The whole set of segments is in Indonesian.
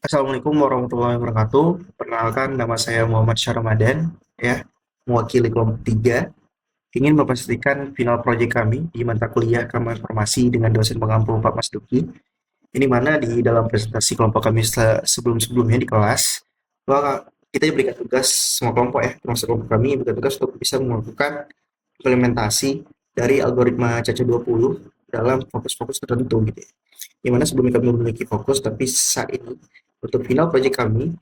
Assalamualaikum warahmatullahi wabarakatuh. Perkenalkan, nama saya Muhammad Syah Ramadan, ya, mewakili kelompok 3, ingin memastikan final proyek kami di mata kuliah Keilmuan Informasi dengan dosen pengampu Pak Mas Duki. Ini mana di dalam presentasi kelompok kami sebelum-sebelumnya di kelas, bahwa kita diberikan tugas semua kelompok ya, termasuk kelompok kami diberikan tugas untuk bisa melakukan implementasi dari algoritma CACA 20 dalam fokus-fokus tertentu gitu ya. Dimana sebelumnya kami memiliki fokus, tapi saat ini untuk final project kami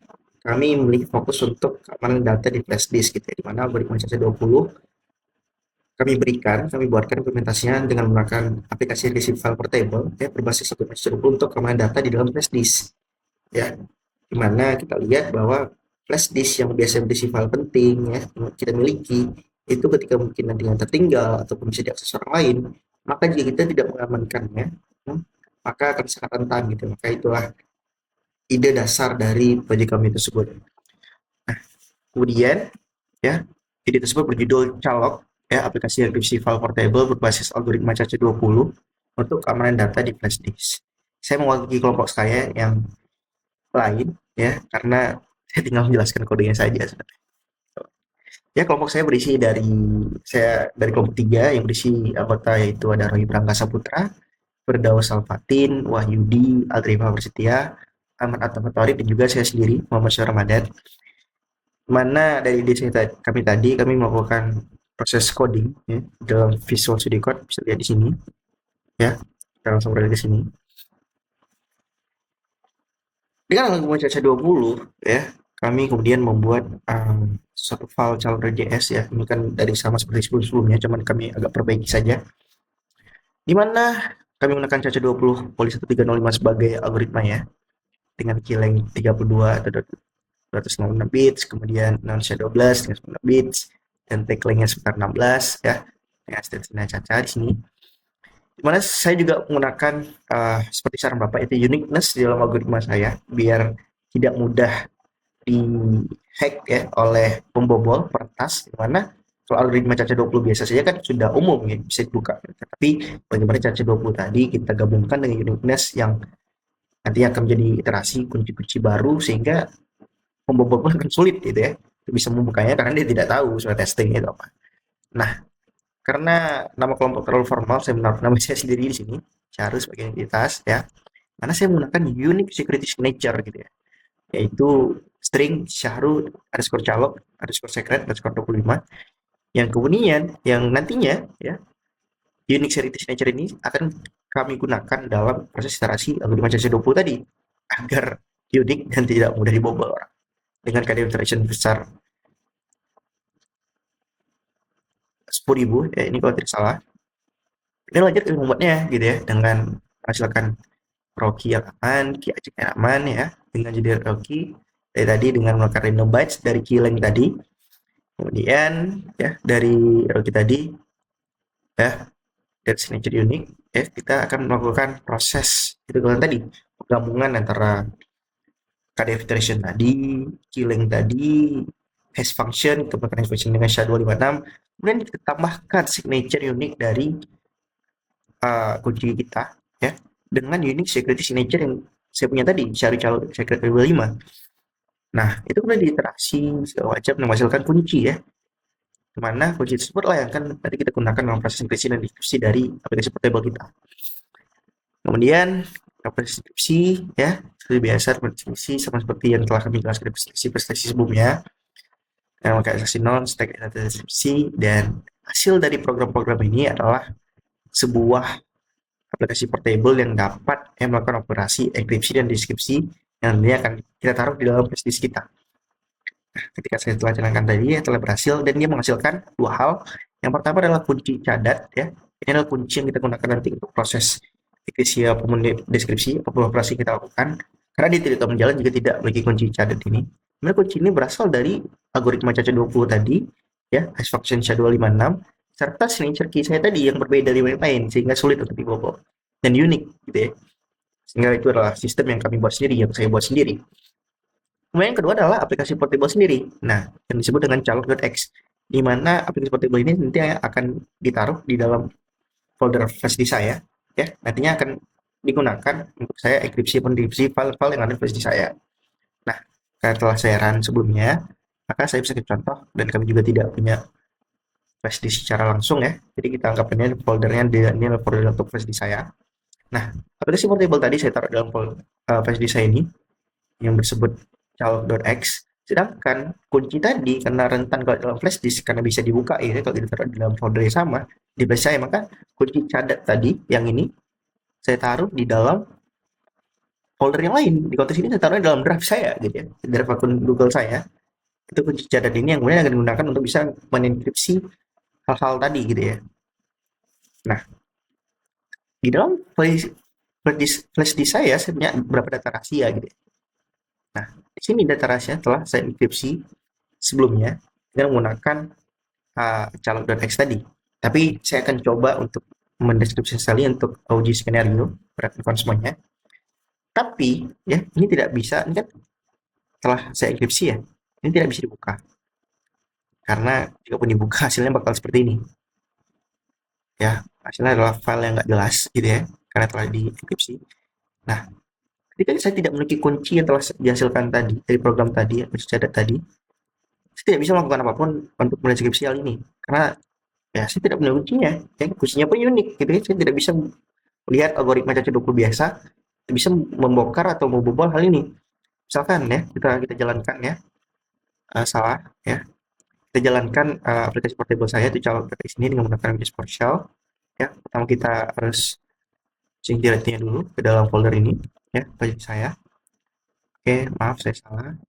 memiliki fokus untuk keamanan data di flash disk gitu ya, di mana algoritma CC20 kami buatkan implementasinya dengan menggunakan aplikasi receive file portable ya berbasis algoritma CC20 untuk keamanan data di dalam flash disk ya, di mana kita lihat bahwa flash disk yang biasa berisi file penting ya yang kita miliki itu ketika mungkin nantinya tertinggal ataupun bisa diakses orang lain, maka jika kita tidak mengamankannya, maka akan sangat rentan gitu. Maka itulah ide dasar dari proyek kami tersebut. Kemudian ya, ide tersebut berjudul Calok ya, aplikasi enkripsi file portable berbasis algoritma CACA 20 untuk keamanan data di flash disk. Saya mewakili kelompok saya yang lain ya, karena saya tinggal menjelaskan kodenya saja sebenarnya. Ya, kelompok saya dari kelompok 3 yang berisi anggota yaitu ada Roy Prangkasa Putra, Firdaus Salfatin, Wahyudi, Aldrifa Prasetya, Ahmad Atta Fatori, dan juga saya sendiri, Muhammad Syah Ramadan. Mana dari kami tadi, kami melakukan proses coding ya, dalam Visual Studio Code, bisa lihat di sini. Ya, kita langsung berada di sini. Dengan algoritma CACA 20, ya, kami kemudian membuat satu file calendar.js ya. Ini kan dari sama seperti sebelum-sebelumnya, cuman kami agak perbaiki saja. Di mana kami menggunakan CACA 20 Poly 1305 sebagai algoritma ya, dengan key length 32 atau 256 bits, kemudian non-share 12 dengan 9 bits, dan tag length-nya sekitar 16 ya, dengan extension Caca di sini. Dimana saya juga menggunakan seperti saran Bapak itu uniqueness di dalam algoritma saya biar tidak mudah di hack ya oleh pembobol peretas, dimana kalau algoritma Caca 20 biasa saja kan sudah umum ya bisa dibuka. Tapi bagaimana Caca 20 tadi kita gabungkan dengan uniqueness yang nantinya akan menjadi iterasi kunci-kunci baru sehingga pembobol pun akan sulit gitu ya bisa membukanya karena dia tidak tahu soal testing itu apa. Nah, karena nama kelompok terlalu formal, saya menaruh nama saya sendiri di sini, Charles sebagai identitas ya. Mana saya menggunakan unique security signature gitu ya, yaitu string Syahrul underscore calok underscore secret underscore 25 yang kemudian yang nantinya ya unique security signature ini akan kami gunakan dalam proses iterasi algoritma CC20 tadi agar unik dan tidak mudah dibobol orang dengan kadar iteration besar 10.000 ya, ini kalau tidak salah. Ini lanjut ke membuatnya gitu ya dengan menghasilkan Rocky yang aman, key ajak yang aman ya, dengan jadi Rocky dari tadi dengan melakukan random bytes dari key length tadi. Kemudian ya dari Rocky tadi ya dari signature unique ya kita akan melakukan proses itu kalau tadi penggabungan antara KDF iteration tadi, key length tadi, hash function, kemudian hash function dengan SHA-256, kemudian kita tambahkan signature unique dari kunci kita ya dengan unique security signature yang saya punya tadi, cari calon secret 5. Nah, itu kemudian diiterasi segala macam menghasilkan kunci ya. Kemana kunci tersebut lah yang akan nanti kita gunakan dalam proses enkripsi dan dekripsi dari aplikasi portable kita. Kemudian proses enkripsi ya, seperti biasa enkripsi sama seperti yang telah kami jelaskan di presentasi sebelumnya. Yang memakai saksi non, stack data deskripsi, dan hasil dari program-program ini adalah sebuah aplikasi portable yang dapat melakukan operasi enkripsi dan deskripsi yang nantinya akan kita taruh di dalam flash disk kita. Nah, ketika saya telah jalankan tadi, telah berhasil dan dia menghasilkan dua hal. Yang pertama adalah kunci cadat ya. Ini adalah kunci yang kita gunakan nanti untuk proses enkripsi apapun deskripsi apapun operasi kita lakukan. Karena dia tidak menjalan jika tidak memiliki kunci cadat ini. Sebenarnya kunci ini berasal dari algoritma CACA 20 tadi ya, hash function SHA-256 serta signature key saya tadi yang berbeda dari yang lain sehingga sulit untuk dibobol dan unik gitu ya. Sehingga itu adalah sistem yang kami buat sendiri, yang saya buat sendiri. Kemudian yang kedua adalah aplikasi portable sendiri. Nah, yang disebut dengan calok.x, di mana aplikasi portable ini nanti akan ditaruh di dalam folder flash disk saya, ya. Nantinya akan digunakan untuk saya enkripsi file-file yang ada di flash disk saya. Nah, karena telah saya run sebelumnya, maka saya bisa contoh dan kami juga tidak punya flash disk secara langsung ya. Jadi kita anggap ini foldernya ini adalah folder untuk flash disk saya. Nah, aplikasi portable tadi saya taruh dalam flash disk saya ini yang bersebut calc.x. Sedangkan kunci tadi karena rentan kalau dalam flash disk karena bisa dibuka ya kalau ditaruh di dalam folder yang sama di flash saya, maka kunci cadat tadi yang ini saya taruh di dalam folder yang lain. Di konteks ini saya taruhnya dalam drive saya gitu ya, drive akun Google saya. Itu kunci cadat ini yang kemudian akan digunakan untuk bisa menenkripsi hal-hal tadi gitu ya. Nah, di dalam flash disk saya punya beberapa data rahasia gitu ya. Nah, di sini data rahasia telah saya enkripsi sebelumnya dengan menggunakan calok.x tadi. Tapi saya akan coba untuk mendeskripsi sekali untuk uji skenario perhatikan semuanya. Tapi ya ini tidak bisa, ini kan telah saya enkripsi ya, ini tidak bisa dibuka karena jika pun dibuka hasilnya bakal seperti ini ya, hasilnya adalah file yang nggak jelas gitu ya karena telah dienkripsi. Nah, ketika saya tidak memiliki kunci yang telah dihasilkan tadi dari program tadi ya, kunci cadat tadi, saya tidak bisa melakukan apapun untuk mendeskripsi hal ini karena ya saya tidak punya kuncinya ya, kuncinya pun unik gitu ya, saya tidak bisa lihat algoritma caca 20 biasa bisa membongkar atau membobol hal ini. Misalkan ya kita jalankan ya, salah ya, kita jalankan aplikasi portable saya itu calon aplikasi ini dengan menggunakan Windows PowerShell ya. Pertama kita harus sync directory dulu ke dalam folder ini ya, project saya. Oke, maaf saya salah,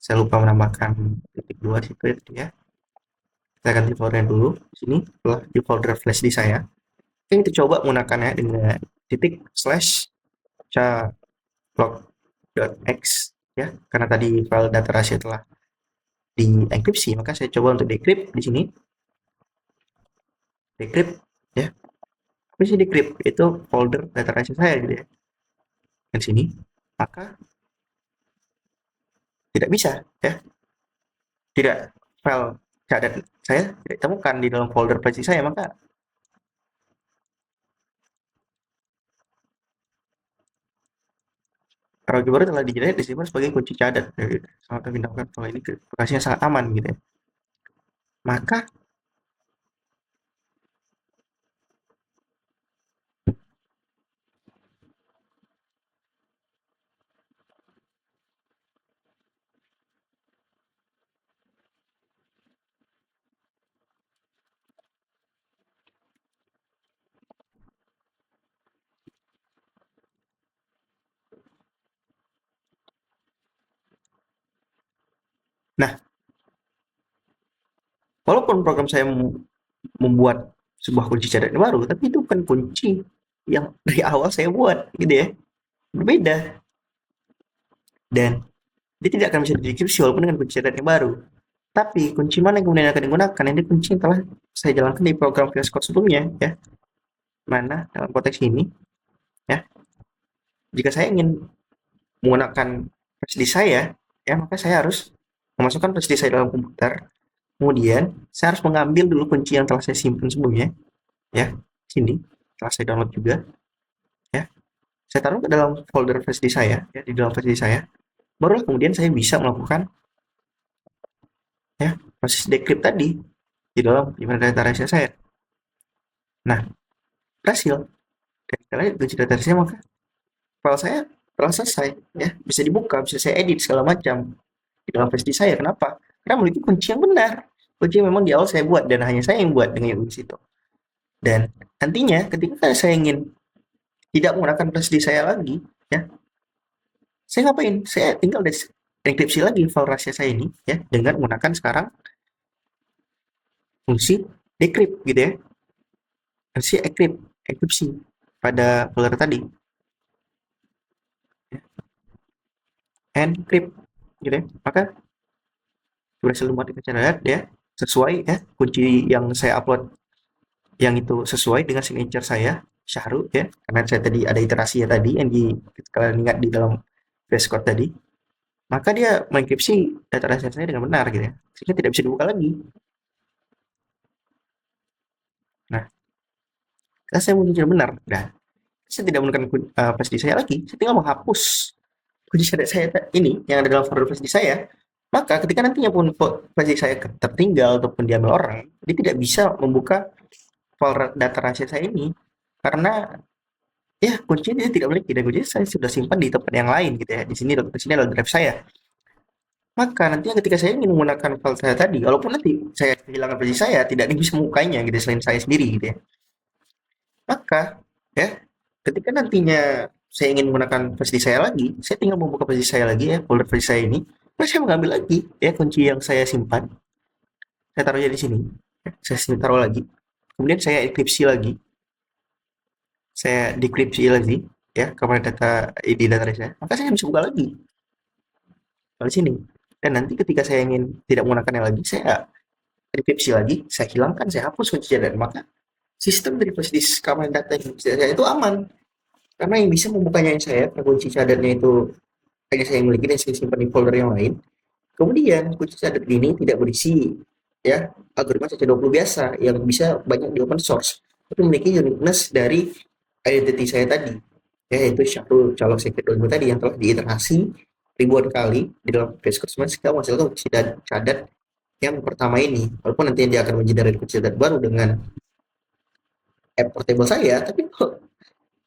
saya lupa menambahkan titik dua situ ya. Kita ganti folder dulu di sini setelah di folder flash di saya. Oke, kita coba menggunakannya dengan titik slash calog.x ya, karena tadi file data rahasia telah dienkripsi, maka saya coba untuk decrypt di sini. Decrypt ya. Apa sih decrypt? Itu folder data rahasia saya gitu ya. Di sini. Maka tidak bisa ya. Tidak, file cadat saya tidak temukan di dalam folder flash saya, maka Rocky baru telah dijelaskan disimpan sebagai kunci cadat. Sangat memindahkan file ini ke lokasi yang sangat aman gitu ya. Maka nah, walaupun program saya membuat sebuah kunci cadat yang baru, tapi itu bukan kunci yang dari awal saya buat gitu ya. Berbeda. Dan dia tidak akan bisa dideskripsi walaupun dengan kunci cadat yang baru. Tapi kunci mana yang kemudian akan digunakan? Ini kunci yang telah saya jalankan di program VS Code sebelumnya ya. Mana dalam konteks ini ya, jika saya ingin menggunakan flash disk saya ya, maka saya harus memasukkan flash disk saya dalam komputer. Kemudian saya harus mengambil dulu kunci yang telah saya simpan sebelumnya ya. Sini telah saya download juga ya. Saya taruh ke dalam folder flash disk saya ya, di dalam flash disk saya. Barulah kemudian saya bisa melakukan ya proses decrypt tadi di dalam data rahasia saya. Nah, berhasil. Dan kita lihat kunci data rahasia, maka file saya telah selesai ya, bisa dibuka, bisa saya edit segala macam di dalam flash disk saya. Kenapa? Karena memiliki kunci yang benar, kunci yang memang di awal saya buat dan hanya saya yang buat dengan kunci itu. Dan nantinya ketika saya ingin tidak menggunakan flash disk saya lagi ya, saya ngapain? Saya tinggal enkripsi lagi file rahasia saya ini ya dengan menggunakan sekarang fungsi decrypt gitu ya, fungsi enkripsi pada folder tadi ya, encrypt gitu ya. Maka berhasil membuat cadat ya, sesuai ya kunci yang saya upload yang itu sesuai dengan signature saya Syahru ya, karena saya tadi ada iterasi ya tadi yang kalian ingat di dalam VS Code tadi, maka dia mengenkripsi data rahasia saya dengan benar gitu ya, sehingga tidak bisa dibuka lagi. Nah, kalau saya menggunakan benar, nah saya tidak menggunakan flash disk saya lagi, saya tinggal menghapus kunci syadat saya ini yang ada dalam folder flash disk saya, maka ketika nantinya pun flash disk saya tertinggal ataupun diambil orang, dia tidak bisa membuka folder data rahasia saya ini karena ya kuncinya dia tidak memiliki dan kuncinya saya sudah simpan di tempat yang lain gitu ya. Di sini adalah drive saya. Maka nantinya ketika saya ingin menggunakan file saya tadi, walaupun nanti saya kehilangan flash disk saya, tidak ada yang bisa membukanya gitu ya, selain saya sendiri gitu ya. Maka ya ketika nantinya saya ingin menggunakan flash disk saya lagi, saya tinggal membuka flash disk saya lagi ya, folder flash disk saya ini, lalu saya mengambil lagi ya kunci yang saya simpan, saya taruhnya di sini, ya, saya taruh lagi, kemudian saya enkripsi lagi, saya dekripsi lagi ya kepada data di database saya, maka saya bisa buka lagi di sini. Dan nanti ketika saya ingin tidak menggunakannya lagi, saya enkripsi lagi, saya hilangkan, saya hapus kuncinya dan maka sistem dari flash disk keamanan data yang saya itu aman. Karena yang bisa membukanya yang saya, kunci cadatnya itu hanya saya yang memiliki dan saya simpan di folder yang lain. Kemudian kunci cadat ini tidak berisi ya algoritma CC20 biasa yang bisa banyak di open source, tapi memiliki uniqueness dari identity saya tadi, yaitu syahrul calok secret tadi yang telah diiterasi ribuan kali di dalam base code sehingga menghasilkan kunci cadat yang pertama ini. Walaupun nanti dia akan mengenerate kunci cadat baru dengan app portable saya, tapi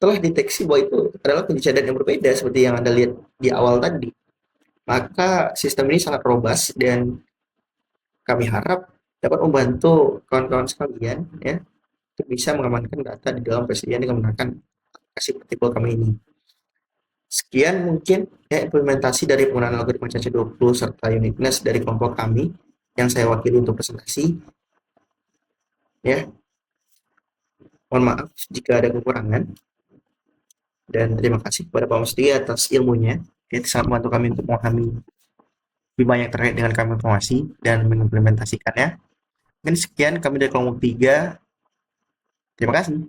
telah deteksi bahwa itu adalah kunci cadat yang berbeda seperti yang Anda lihat di awal tadi. Maka sistem ini sangat robust dan kami harap dapat membantu kawan-kawan sekalian ya untuk bisa mengamankan data di dalam PCIan dengan menggunakan aplikasi portable kami ini. Sekian mungkin ya implementasi dari penggunaan algoritma CC20 serta uniqueness dari kelompok kami yang saya wakili untuk presentasi. Ya, mohon maaf jika ada kekurangan dan terima kasih kepada Pak Musti atas ilmunya. Itu sangat membantu kami untuk memahami lebih banyak terkait dengan kami informasi dan mengimplementasikannya. Mungkin sekian kami dari kelompok 3. Terima kasih.